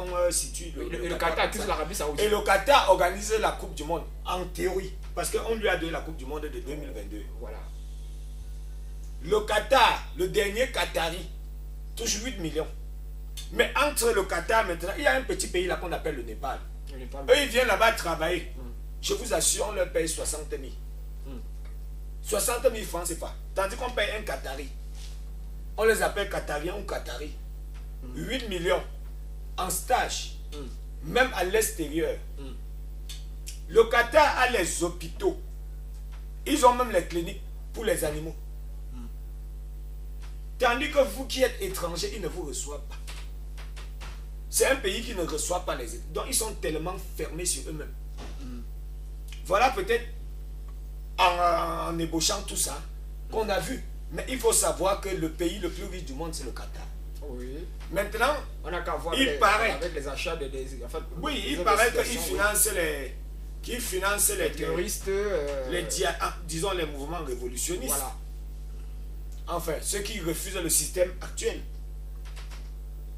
qu'on situe le Qatar accuse l'Arabie Saoudite. Et le Qatar organise la Coupe du Monde, en théorie. Parce qu'on lui a donné la Coupe du Monde de 2022. Voilà. Le Qatar, le dernier Qatari, touche 8 millions. Mais entre le Qatar maintenant, il y a un petit pays là qu'on appelle le Népal. Eux, ils viennent là-bas travailler. Je vous assure, on leur paye 60 000. 60 000 francs, c'est pas. Tandis qu'on paye un Qatari. On les appelle Qatariens ou Qataris. 8 millions en stage, même à l'extérieur. Le Qatar a les hôpitaux. Ils ont même les cliniques pour les animaux. Tandis que vous qui êtes étrangers, ils ne vous reçoivent pas. C'est un pays qui ne reçoit pas les étrangers. Donc ils sont tellement fermés sur eux-mêmes. Voilà peut-être en ébauchant tout ça qu'on a vu. Mais il faut savoir que le pays le plus riche du monde, c'est le Qatar. Oui. Maintenant, on a qu'à voir avec les achats oui, il paraît qu'il finance les terroristes, disons les mouvements révolutionnistes. Voilà. Enfin, ceux qui refusent le système actuel.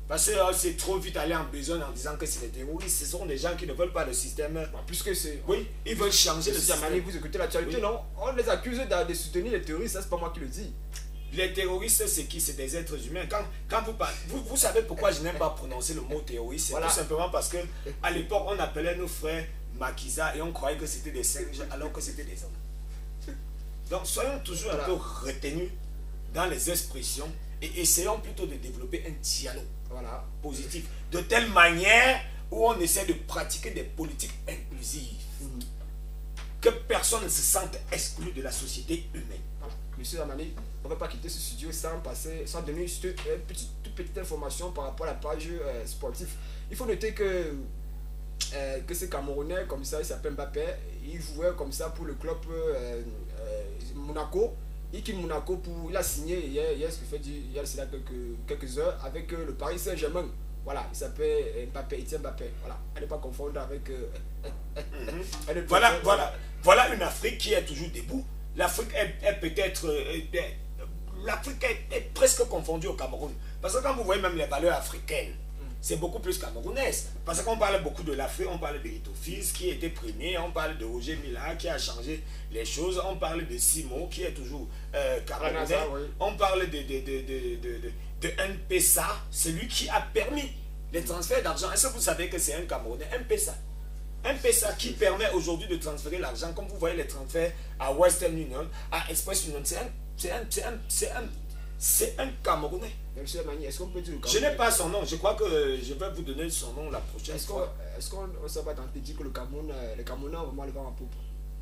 Parce que c'est trop vite aller en besogne en disant que c'est des terroristes. Ce sont des gens qui ne veulent pas le système. Puisque c'est. Oui, ils veulent changer le système. Vous écoutez l'actualité, non? On les accuse de soutenir les terroristes, c'est pas moi qui le dis. Les terroristes, c'est qui? C'est des êtres humains. Quand vous parlez, vous savez pourquoi je n'aime pas prononcer le mot terroriste? C'est tout simplement parce que à l'époque, on appelait nos frères Makiza et on croyait que c'était des singes alors que c'était des hommes. Donc soyons toujours un peu retenus dans les expressions et essayons plutôt de développer un dialogue positif. De telle manière où on essaie de pratiquer des politiques inclusives. Que personne ne se sente exclu de la société humaine. Monsieur Amani, on ne va pas quitter ce studio sans donner juste une toute petite information par rapport à la page sportive. Il faut noter que ce Camerounais, comme ça, il s'appelle Mbappé, il jouait comme ça pour le club Monaco. Il a signé hier quelques heures avec le Paris Saint-Germain. Voilà, il s'appelle Mbappé, Etienne Mbappé. Voilà, à ne pas confondre avec. Voilà une Afrique qui est toujours debout. L'Afrique est peut-être. L'Afrique est presque confondue au Cameroun. Parce que quand vous voyez même les valeurs africaines, c'est beaucoup plus camerounaise. Parce qu'on parle beaucoup de l'Afrique, on parle de Eto'o qui était premier, on parle de Roger Mila qui a changé les choses, on parle de Simon qui est toujours camerounais, on parle de M-Pesa, celui qui a permis les transferts d'argent. Est-ce que vous savez que c'est un Camerounais? M-Pesa qui permet aujourd'hui de transférer l'argent, comme vous voyez les transferts à Western Union, à Express Union, c'est un Camerounais. Monsieur Mani, est-ce qu'on peut dire je n'ai pas son nom, je crois que je vais vous donner son nom la prochaine fois. Est-ce qu'on s'est pas tenté de dire que le Cameroun, les Camerounais ont vraiment le vent en poupe?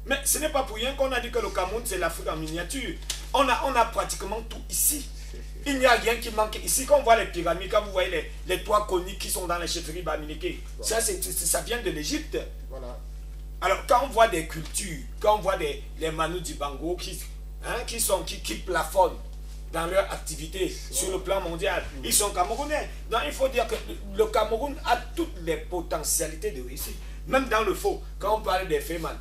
Mais ce n'est pas pour rien qu'on a dit que le Cameroun c'est l'Afrique en miniature. On a pratiquement tout ici. Il n'y a rien qui manque ici. Quand on voit les pyramides, quand vous voyez les toits coniques qui sont dans les chefferies baminiquées, ça vient de l'Égypte. Voilà. Alors quand on voit des cultures, quand on voit les Manu Dibango qui plafonnent dans leur activité sur le plan mondial, ils sont camerounais. Donc il faut dire que le Cameroun a toutes les potentialités de réussir. Même dans le faux, quand on parle des Féman,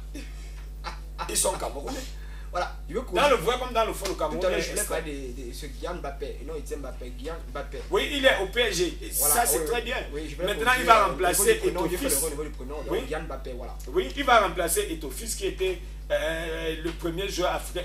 ils sont camerounais. Voilà. Dans le vrai comme dans le faux, le Cameroun. Tout à l'heure, je voulais parler de ce Guillaume Mbappé. Et non, il tient Mbappé. Guillaume Mbappé. Oui, il est au PSG. Voilà, ça, c'est très bien. Oui, maintenant, il va remplacer Eto'o. Oui, Guillaume Mbappé, voilà. Oui, il va remplacer Eto'o qui était le premier joueur africain.